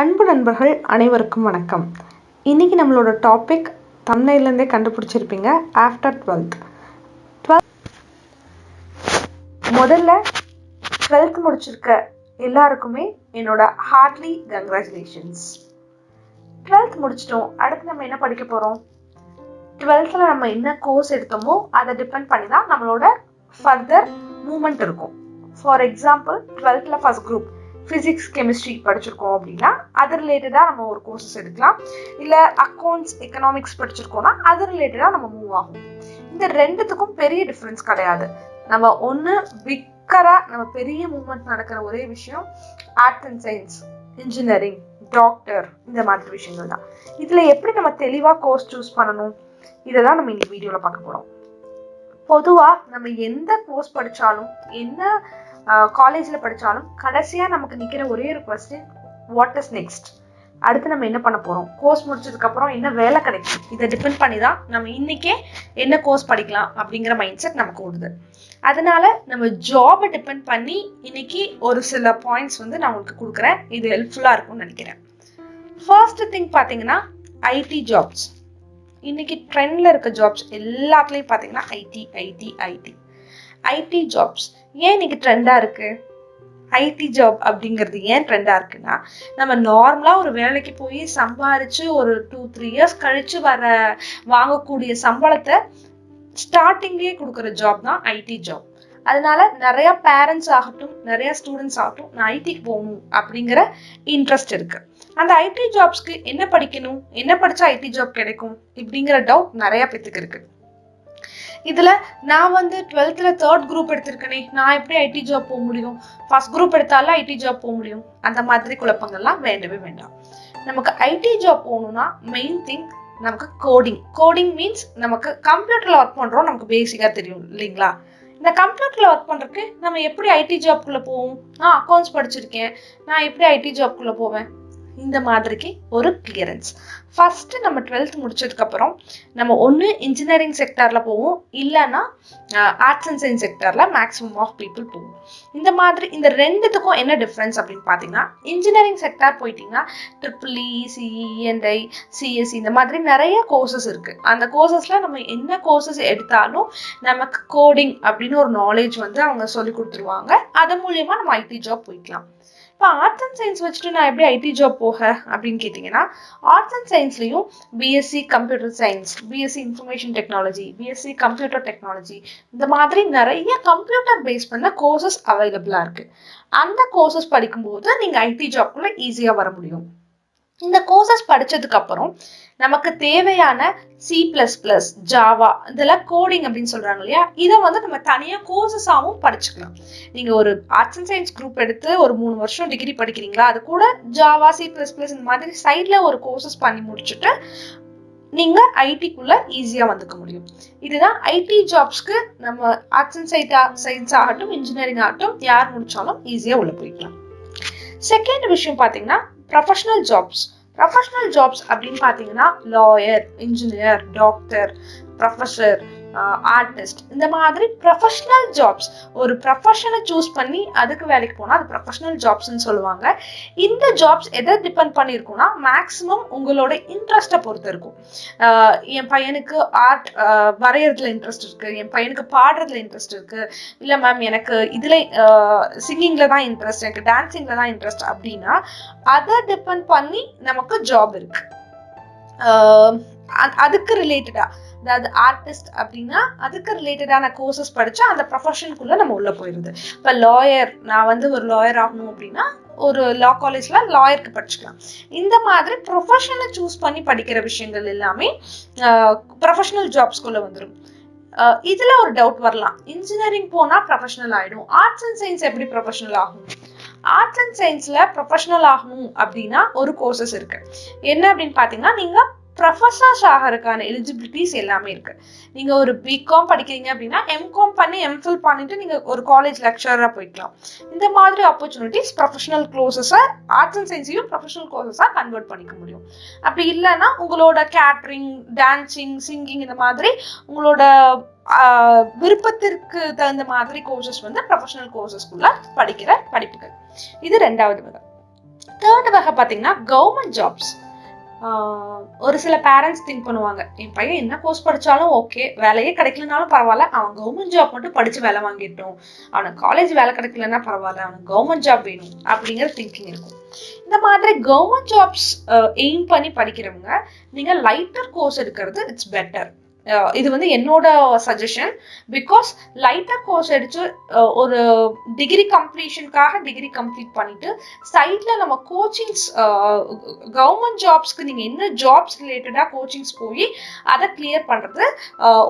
அன்பு நண்பர்கள் அனைவருக்கும் வணக்கம். இன்றைக்கி நம்மளோட டாபிக் தம்ப்நெயில்லேருந்தே கண்டுபிடிச்சிருப்பீங்க. ஆஃப்டர் 12th முதல்ல 12th முடிச்சிருக்க எல்லாருக்குமே என்னோட ஹார்ட்லி கங்க்ராச்சுலேஷன்ஸ். 12th முடிச்சிட்டோம். அடுத்து நம்ம என்ன படிக்க போகிறோம்? 12th நம்ம என்ன கோர்ஸ் எடுத்தோமோ அதை டிபெண்ட் பண்ணி தான் நம்மளோட ஃபர்தர் மூமெண்ட் இருக்கும். For example 12th first group physics chemistry படிச்சிருக்கோம் அப்படின்னா அது ரிலேட்டடாக நம்ம ஒரு கோர்சஸ் எடுக்கலாம். இல்லை அக்கௌண்ட்ஸ் எக்கனாமிக்ஸ் படிச்சிருக்கோம்னா அது ரிலேட்டடாக நம்ம மூவ் ஆகும். இந்த ரெண்டுத்துக்கும் பெரிய டிஃப்ரென்ஸ் கிடையாது. நம்ம ஒன்று நம்ம பெரிய மூவ்மெண்ட் நடக்கிற ஒரே விஷயம் arts and science, engineering, doctor, இந்த மாதிரி விஷயங்கள் தான். இதில் எப்படி நம்ம தெளிவாக கோர்ஸ் சூஸ் பண்ணணும் இதை தான் நம்ம இந்த வீடியோவில் பார்க்க போகிறோம். பொதுவாக நம்ம எந்த கோர்ஸ் படித்தாலும் என்ன காலேஜில் படித்தாலும் கடைசியாக நமக்கு நிற்கிற ஒரே ஒரு கொஸ்டின், வாட் இஸ் நெக்ஸ்ட்? அடுத்து நம்ம என்ன பண்ண போகிறோம்? கோர்ஸ் முடிச்சதுக்கப்புறம் என்ன வேலை கிடைக்கும்? இதை டிபெண்ட் பண்ணி தான் நம்ம இன்றைக்கே என்ன கோர்ஸ் படிக்கலாம் அப்படிங்கிற மைண்ட் செட் நமக்கு ஓடுது. அதனால நம்ம ஜாபை டிபெண்ட் பண்ணி இன்னைக்கு ஒரு சில பாயிண்ட்ஸ் நான் உங்களுக்கு கொடுக்குறேன். இது ஹெல்ப்ஃபுல்லாக இருக்கும்னு நினைக்கிறேன். ஃபர்ஸ்ட் திங் பார்த்தீங்கன்னா ஐடி ஜாப்ஸ். இன்னைக்கு ட்ரெண்ட்ல இருக்க ஜாப்ஸ் எல்லாத்துலேயும் பார்த்தீங்கன்னா ஐடி ஜாப்ஸ். ஏன் இன்னைக்கு ட்ரெண்டா இருக்கு? ஐடி ஜாப் அப்படிங்கிறது ஏன் ட்ரெண்டா இருக்குன்னா, நம்ம நார்மலா ஒரு வேலைக்கு போய் சம்பாரிச்சு ஒரு 2-3 இயர்ஸ் கழிச்சு வாங்கக்கூடிய சம்பளத்தை ஸ்டார்டிங்லேயே கொடுக்குற ஜாப் தான் ஐடி ஜாப். அதனால நிறைய பேரண்ட்ஸ் ஆகட்டும், நிறைய ஸ்டூடெண்ட்ஸ் ஆகட்டும், நான் ஐடிக்கு போகணும் அப்படிங்கிற இன்ட்ரெஸ்ட் இருக்கு. அந்த ஐடி ஜாப்ஸ்க்கு என்ன படிக்கணும், என்ன படிச்சா ஐடி ஜாப் கிடைக்கும் இப்படிங்கிற டவுட் நிறைய பேத்துக்கு இருக்கு. இதுல நான் 12th 3rd குரூப் எடுத்திருக்கேனே, நான் எப்படி ஐடி ஜாப் போக முடியும்? ஃபர்ஸ்ட் குரூப் எடுத்தாலும் ஐடி ஜாப் போக முடியும்? அந்த மாதிரி குழப்பங்கள்லாம் வேண்டவே வேண்டாம். நமக்கு ஐடி ஜாப் போகணும்னா மெயின் திங் நமக்கு கோடிங் மீன்ஸ் நமக்கு கம்ப்யூட்டர்ல ஒர்க் பண்றோம், நமக்கு பேசிக்கா தெரியும் இல்லைங்களா? இந்த கம்ப்யூட்டர்ல ஒர்க் பண்றதுக்கு நம்ம எப்படி ஐடி ஜாப்குள்ள போவோம்? நான் அக்கௌண்ட்ஸ் படிச்சிருக்கேன், நான் எப்படி ஐடி ஜாப்குள்ள போவேன்? இந்த மாதிரிக்கு ஒரு கிளியரன்ஸ். ஃபர்ஸ்ட் நம்ம 12th முடிச்சதுக்கு அப்புறம் நம்ம ஒன்று இன்ஜினியரிங் செக்டர்ல போவோம், இல்லைன்னா ஆர்ட்ஸ் அண்ட் சயின்ஸ் செக்டர்ல மேக்ஸிமம் ஆஃப் பீப்புள் போவோம். இந்த மாதிரி இந்த ரெண்டுத்துக்கும் என்ன டிஃப்ரென்ஸ் அப்படின்னு பார்த்தீங்கன்னா, இன்ஜினியரிங் செக்டர் போயிட்டீங்கன்னா EEE, CENI, CSE இந்த மாதிரி நிறைய கோர்சஸ் இருக்கு. அந்த கோர்சஸ்ல நம்ம என்ன கோர்சஸ் எடுத்தாலும் நமக்கு கோடிங் அப்படின்னு ஒரு நாலேஜ் அவங்க சொல்லி கொடுத்துருவாங்க. அது மூலியமா நம்ம ஐடி ஜாப் போய்க்கலாம். இப்போ ஆர்ட்ஸ் அண்ட் சயின்ஸ் வச்சுட்டு நான் எப்படி ஐடி ஜாப் போக அப்படின்னு கேட்டிங்கன்னா, ஆர்ட்ஸ் அண்ட் சயின்ஸ்லையும் BSc computer science, BSc information technology, BSc computer technology, இந்த மாதிரி நிறைய கம்ப்யூட்டர் பேஸ் பண்ண கோர்சஸ் அவைலபிளாக இருக்கு. அந்த கோர்சஸ் படிக்கும்போது நீங்கள் ஐடி ஜாப்குள்ள ஈஸியாக வர முடியும். இந்த கோர்சஸ் படிச்சதுக்கு அப்புறம் நமக்கு தேவையான C++, ஜாவா, இதெல்லாம் கோடிங் அப்படின்னு சொல்றாங்க இல்லையா, இதை நம்ம தனியா கோர்சஸாவும் படிச்சுக்கலாம். நீங்க ஒரு ஆர்ட்ஸ் அண்ட் சயின்ஸ் குரூப் எடுத்து ஒரு 3 வருஷம் டிகிரி படிக்கிறீங்களா, அது கூட ஜாவா, C++ இந்த மாதிரி சைட்ல ஒரு கோர்சஸ் பண்ணி முடிச்சுட்டு நீங்க ஐடிக்குள்ள ஈஸியா வந்துக்க முடியும். இதுதான் ஐடி ஜாப்ஸ்க்கு நம்ம ஆர்ட்ஸ் அண்ட் சயின்ஸ் ஆகட்டும், இன்ஜினியரிங் ஆகட்டும், யார் முடிச்சாலும் ஈஸியா உள்ள போய்க்கலாம். செகண்ட் விஷயம் பாத்தீங்கன்னா ப்ரொஃபஷனல் ஜாப்ஸ் அப்படின்னு பார்த்தீங்கன்னா lawyer, engineer, doctor, professor, artist, இந்த மாதிரி ப்ரொஃபஷனல் ஜாப்ஸ். ஒரு ப்ரொஃபஷனை சூஸ் பண்ணி அதுக்கு வேலைக்கு போனால் அது ப்ரொஃபஷனல் ஜாப்ஸ்ன்னு சொல்லுவாங்க. இந்த ஜாப்ஸ் எதை டிபெண்ட் பண்ணியிருக்கும்னா மேக்ஸிமம் உங்களோட இன்ட்ரெஸ்ட்டை பொறுத்து இருக்கும். என் பையனுக்கு ஆர்ட் வரைகிறதுல இன்ட்ரெஸ்ட் இருக்கு, என் பையனுக்கு பாடுறதுல இன்ட்ரெஸ்ட் இருக்கு, இல்லை மேம் எனக்கு இதில் சிங்கிங்ல தான் இன்ட்ரெஸ்ட், எனக்கு டான்சிங்ல தான் இன்ட்ரெஸ்ட் அப்படின்னா அதை டிபெண்ட் பண்ணி நமக்கு ஜாப் இருக்கு. அதுக்கு ரிலேட்டடா, அதாவது ஆர்டிஸ்ட் அப்படின்னா அதுக்கு ரிலேட்டடான கோர்சஸ் படிச்சா அந்த ப்ரொஃபஷனுக்குள்ள நம்ம உள்ள போயிருது. இப்போ லாயர், நான் ஒரு லாயர் ஆகணும் அப்படின்னா ஒரு லா காலேஜ்ல லாயருக்கு படிச்சுக்கலாம். இந்த மாதிரி ப்ரொஃபஷனை சூஸ் பண்ணி படிக்கிற விஷயங்கள் எல்லாமே ப்ரொஃபஷனல் ஜாப்ஸ்குள்ள வந்துடும். இதுல ஒரு டவுட் வரலாம், இன்ஜினியரிங் போனா ப்ரொஃபஷனல் ஆயிடும், ஆர்ட்ஸ் அண்ட் சயின்ஸ் எப்படி ப்ரொஃபஷனல் ஆகும்? ஆர்ட்ஸ் அண்ட் சயின்ஸ்ல ப்ரொஃபஷனல் ஆகணும் அப்படின்னா ஒரு கோர்சஸ் இருக்கு. என்ன அப்படின்னு பாத்தீங்கன்னா, நீங்க ப்ரொஃபஸர்ஸ் ஆகிறதுக்கான எலிஜிபிலிட்டிஸ் எல்லாமே இருக்கு. நீங்க ஒரு பிகாம் படிக்கிறீங்க அப்படின்னா எம்காம் பண்ணி எம்ஃபில் பண்ணிட்டு நீங்க ஒரு காலேஜ் லெக்சரரா போய்க்கலாம். இந்த மாதிரி ஆப்பர்ச்சுனிட்டிஸ் ப்ரொஃபஷனல் கோர்சஸை ஆர்ட்ஸ் அண்ட் சயின்ஸையும் ப்ரொஃபஷனல் கோர்சஸா கன்வெர்ட் பண்ணிக்க முடியும். அப்படி இல்லைன்னா உங்களோட கேட்ரிங், டான்சிங், சிங்கிங் இந்த மாதிரி உங்களோட விருப்பத்திற்கு தகுந்த மாதிரி கோர்சஸ் ப்ரொஃபஷனல் கோர்சஸ்குள்ள படிக்கிற படிப்புகள். இது ரெண்டாவது விதம். தேர்ட் வகை பார்த்தீங்கன்னா கவர்மெண்ட் ஜாப்ஸ். ஒரு சில பேரண்ட்ஸ் திங்க் பண்ணுவாங்க, என் பையன் என்ன கோர்ஸ் படித்தாலும் ஓகே, வேலையே கிடைக்கலனாலும் பரவாயில்ல, அவன் கவர்மெண்ட் ஜாப் மட்டும் படித்து வேலை வாங்கிட்டோம், அவனுக்கு காலேஜ் வேலை கிடைக்கலன்னா பரவாயில்ல, அவனுக்கு கவர்மெண்ட் ஜாப் வேணும் அப்படிங்கிற திங்கிங் இருக்கும். இந்த மாதிரி கவர்மெண்ட் ஜாப்ஸ் எய்ம் பண்ணி படிக்கிறவங்க நீங்கள் லைட்டர் கோர்ஸ் எடுக்கிறது இட்ஸ் பெட்டர். இது வந்து என்னோட சஜஷன். பிகாஸ் லைட்டர் கோர்ஸ் எடுத்து ஒரு டிகிரி கம்ப்ளீஷனுக்காக டிகிரி கம்ப்ளீட் பண்ணிட்டு சைட்ல நம்ம கோச்சிங்ஸ், கவர்மெண்ட் ஜாப்ஸ்க்கு நீங்க என்ன ஜாப்ஸ் ரிலேட்டடா கோச்சிங்ஸ் போய் அதை கிளியர் பண்றது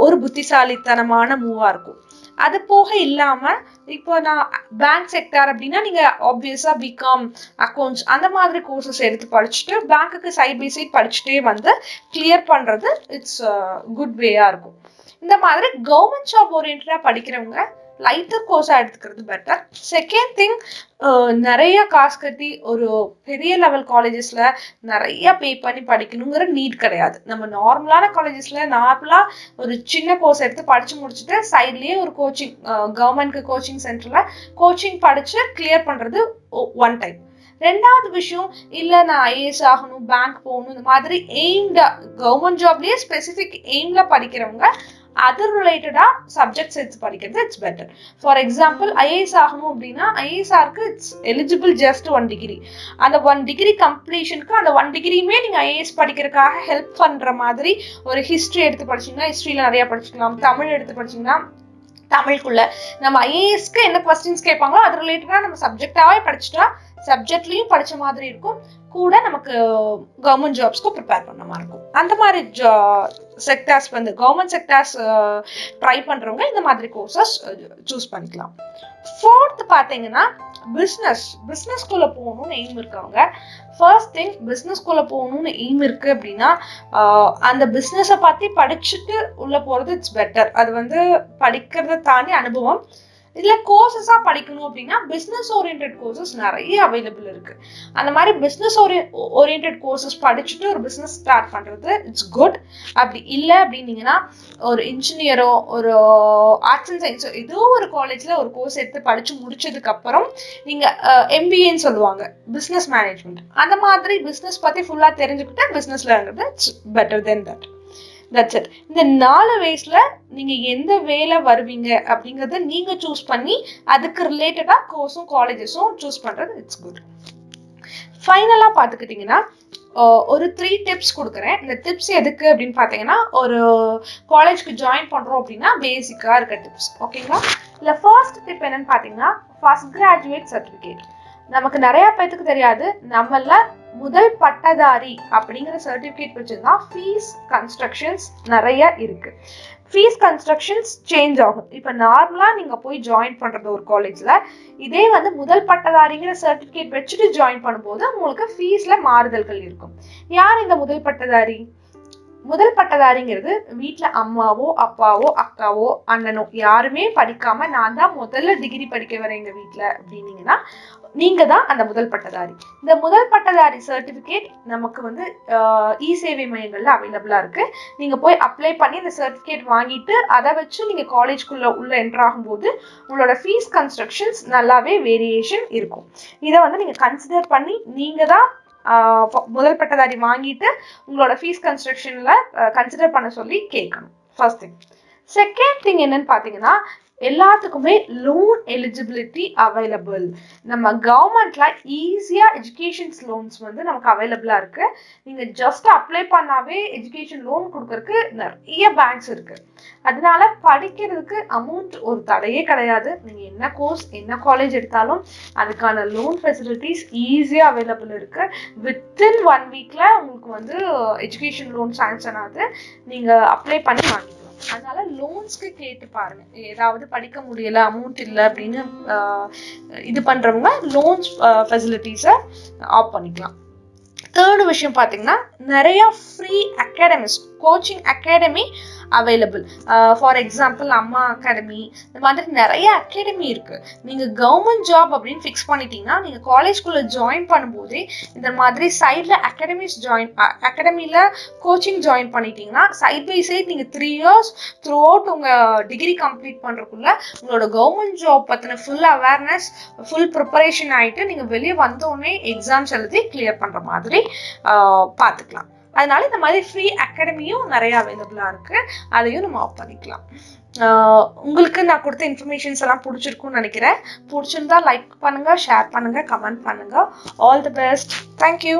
ஒரு புத்திசாலித்தனமான மூவா இருக்கும். அது போக இல்லாம இப்போ நான் பேங்க் செக்டார் அப்படின்னா நீங்க ஆப்வியஸா பிகாம், அக்கௌண்ட்ஸ் அந்த மாதிரி கோர்சஸ் எடுத்து படிச்சுட்டு பேங்க்குக்கு சைட் பை சைட் படிச்சுட்டே வந்து கிளியர் பண்றது இட்ஸ் குட் வேயா இருக்கும். இந்த மாதிரி கவர்மெண்ட் ஜாப் ஓரியன்டா படிக்கிறவங்க லைட்டர் கோர்ஸா எடுத்துக்கிறது பெட்டர். செகண்ட் திங், நிறைய காசு கட்டி ஒரு பெரிய லெவல் காலேஜஸ்ல நிறைய பே பண்ணி படிக்கணுங்கிற நீட் கிடையாது. நம்ம நார்மலான காலேஜஸ்ல நார்மலா ஒரு சின்ன கோர்ஸ் எடுத்து படிச்சு முடிச்சுட்டு சைட்லயே ஒரு கோச்சிங், கவர்மெண்ட்க்கு கோச்சிங் சென்டர்ல கோச்சிங் படிச்சு கிளியர் பண்றது ஒன் டைம். ரெண்டாவது விஷயம், இல்ல நான் ஐஏஎஸ் ஆகணும், பேங்க் போகணும், இந்த மாதிரி எய்ம்டா கவர்மெண்ட் ஜாப்லயே ஸ்பெசிபிக் எய்ம்ல படிக்கிறவங்க அதர் ரிலேட்டடா சப்ஜெக்ட்ஸ் எடுத்து படிக்கிறது it's better. For example IAS ஆகணும் அப்படின்னா ஐஏஎஸ்ஆருக்கு இட்ஸ் எலிஜிபிள் ஜஸ்ட் 1 டிகிரி. அந்த 1 டிகிரி கம்ப்ளீஷனுக்கு அந்த 1 டிகிரியுமே நீங்க ஐஏஎஸ் படிக்கிறதுக்காக ஹெல்ப் பண்ற மாதிரி ஒரு ஹிஸ்ட்ரி எடுத்து படிச்சீங்கன்னா ஹிஸ்ட்ரியில நிறைய படிச்சுக்கலாம். தமிழ் எடுத்து படிச்சீங்கன்னா தமிழுக்குள்ள நம்ம ஐஏஎஸ்க்கு என்ன கொஸ்டின்ஸ் கேட்பாங்களோ அது ரிலேட்டடா நம்ம சப்ஜெக்டாவே படிச்சுட்டா சப்ஜெக்ட்லயும் படிச்ச மாதிரி இருக்கும், கூட நமக்கு கவர்மெண்ட் ஜாப்ஸ்க்கும் ப்ரிப்பேர் பண்ண மாதிரி இருக்கும். அந்த மாதிரி செக்டார்ஸ் வந்து கவர்மெண்ட் செக்டார்ஸ் ட்ரை பண்றவங்க இந்த மாதிரி கோர்சஸ் சூஸ் பண்ணிக்கலாம். ஃபோர்த் பார்த்தீங்கன்னா பிஸ்னஸ்குள்ள போகணும்னு எய்ம் இருக்கவங்க, ஃபர்ஸ்ட் திங் பிஸ்னஸ்குள்ள போகணும்னு எய்ம் இருக்கு அப்படின்னா அந்த பிஸ்னஸை பத்தி படிச்சுட்டு உள்ள போறது இட்ஸ் பெட்டர். அது வந்து படிக்கிறத தாண்டி அனுபவம். இதுல கோர்சஸா படிக்கணும் அப்படின்னா பிசினஸ் ஓரியன்டட் கோர்சஸ் நிறைய அவைலபிள் இருக்கு. அந்த மாதிரி பிசினஸ் ஓரியன்டட் கோர்சஸ் படிச்சுட்டு ஒரு பிசினஸ் ஸ்டார்ட் பண்றது இட்ஸ் குட். அப்படி இல்லை அப்படின்னீங்கன்னா ஒரு இன்ஜினியரோ ஒரு ஆர்ட்ஸ் அண்ட் சயின்ஸோ ஏதோ ஒரு காலேஜ்ல ஒரு கோர்ஸ் எடுத்து படிச்சு முடிச்சதுக்கு அப்புறம் நீங்க MBAன்னு சொல்லுவாங்க, பிசினஸ் மேனேஜ்மெண்ட், அந்த மாதிரி பிசினஸ் பத்தி ஃபுல்லா தெரிஞ்சுக்கிட்டு பிசினஸ்ல இருக்கிறது it's better then that. That's it. இந்த 4 வயசுல நீங்க எந்த வேலை வருவீங்க அப்படிங்கறத நீங்க சூஸ் பண்ணி அதுக்கு ரிலேட்டடா கோர்ஸும் காலேஜஸும் சூஸ் பண்றது இட்ஸ் குட். ஃபைனலா பாத்துக்கிட்டீங்கன்னா ஒரு 3 டிப்ஸ் கொடுக்குறேன். இந்த டிப்ஸ் எதுக்கு அப்படின்னு பாத்தீங்கன்னா ஒரு காலேஜ்க்கு ஜாயின் பண்றோம் அப்படின்னா பேசிக்கா இருக்க டிப்ஸ், ஓகேங்களா? இல்ல ஃபர்ஸ்ட் டிப் என்னன்னு பாத்தீங்கன்னா ஃபர்ஸ்ட் கிராஜுவேட் சர்டிபிகேட். நமக்கு நிறைய பேத்துக்கு தெரியாது, நம்மள முதல் பட்டதாரி அப்படிங்கிற சர்டிபிகேட் வச்சிருந்தா ஃபீஸ் கன்ஸ்ட்ரக்ஷன்ஸ் நிறைய இருக்கு. ஃபீஸ் கன்ஸ்ட்ரக்ஷன்ஸ் சேஞ்ச் ஆகும். இப்ப நார்மலா நீங்க போய் ஜாயின் பண்றது ஒரு காலேஜ்ல, இதே வந்து முதல் பட்டதாரிங்கிற சர்டிபிகேட் வச்சுட்டு ஜாயின் பண்ணும்போது உங்களுக்கு ஃபீஸ்ல மாறுதல்கள் இருக்கும். யார் இந்த முதல் பட்டதாரி? முதல் பட்டதாரிங்கிறது வீட்டுல அம்மாவோ அப்பாவோ அக்காவோ அண்ணனோ யாருமே படிக்காம நான் தான் முதல்ல டிகிரி படிக்க வரேன் எங்க வீட்டுல அப்படின்னீங்கன்னா நீங்க தான் அந்த முதல் பட்டதாரி. இந்த முதல் பட்டதாரி சர்டிபிகேட் நமக்கு வந்து இ-சேவை மையங்கள்ல அவைலபிளா இருக்கு. நீங்க போய் அப்ளை பண்ணி இந்த சர்டிபிகேட் வாங்கிட்டு அதை வச்சு நீங்க காலேஜ்குள்ள உள்ள என்டர் ஆகும்போது உங்களோட ஃபீஸ் கன்ஸ்ட்ரக்ஷன்ஸ் நல்லாவே வேரியேஷன் இருக்கும். இதை வந்து நீங்க கன்சிடர் பண்ணி நீங்க தான் முதல் பட்டதாரி வாங்கிட்டு உங்களோட ஃபீஸ் கன்ஸ்ட்ரக்ஷன்ல கன்சிடர் பண்ண சொல்லி கேட்கணும். First thing. செகண்ட் திங் என்னன்னு பாத்தீங்கன்னா எல்லாத்துக்குமே லோன் எலிஜிபிலிட்டி அவைலபிள். நம்ம கவர்மெண்ட்ல ஈஸியா எஜுகேஷன் லோன்ஸ் வந்து நமக்கு அவைலபிளா இருக்கு. நீங்க ஜஸ்ட் அப்ளை பண்ணாவே எஜுகேஷன் லோன் கொடுக்கறதுக்கு நிறைய பேங்க்ஸ் இருக்கு. அதனால படிக்கிறதுக்கு அமௌண்ட் ஒரு தடையே கிடையாது. நீங்க என்ன கோர்ஸ் என்ன காலேஜ் எடுத்தாலும் அதுக்கான லோன் ஃபெசிலிட்டிஸ் ஈஸியா அவைலபிள் இருக்கு. வித்தின் 1 வீக்ல உங்களுக்கு வந்து எஜுகேஷன் லோன் சாங்ஷன் ஆகுது, நீங்க அப்ளை பண்ணி வாங்கிக்கலாம். அதனால லோன்ஸ்க்கு கேட்டு பாருங்க. ஏதாவது படிக்க முடியல அமௌண்ட் இல்லை அப்படின்னு இது பண்றவங்க லோன்ஸ் ஃபெசிலிட்டிஸை ஆஃப் பண்ணிக்கலாம். தேர்ட் விஷயம் பார்த்தீங்கன்னா நிறைய free academies coaching academy available. For example அம்மா அகாடமி, இந்த மாதிரி நிறைய அகாடமி இருக்கு. நீங்க கவர்மெண்ட் ஜாப் அப்படின்னு ஃபிக்ஸ் பண்ணிட்டீங்கன்னா நீங்க காலேஜ்குள்ள ஜாயின் பண்ணும்போதே இந்த மாதிரி சைட்ல அகாடமில கோச்சிங் ஜாயின் பண்ணிட்டீங்கன்னா சைட் பை சைட் நீங்க 3 years த்ரூ அவுட் உங்க டிகிரி கம்ப்ளீட் பண்றதுக்குள்ள உங்களோட கவர்மெண்ட் ஜாப் பத்தின ஃபுல் அவேர்னஸ், ஃபுல் ப்ரிப்பரேஷன் ஆயிட்டு நீங்க வெளியே வந்தோடனே எக்ஸாம்ஸ் எழுதி கிளியர் பண்ற மாதிரி பார்த்துக்கலாம். அதனால இந்த மாதிரி ஃப்ரீ அகாடமியும் நிறைய அவைலபிளா இருக்கு, அதையும் நம்ம ஆஃப் பண்ணிக்கலாம். உங்களுக்கு நான் கொடுத்த இன்ஃபர்மேஷன்ஸ் எல்லாம் பிடிச்சிருக்கும்னு நினைக்கிறேன். பிடிச்சிருந்தா லைக் பண்ணுங்க, ஷேர் பண்ணுங்க, கமெண்ட் பண்ணுங்க. All the best. தேங்க்யூ.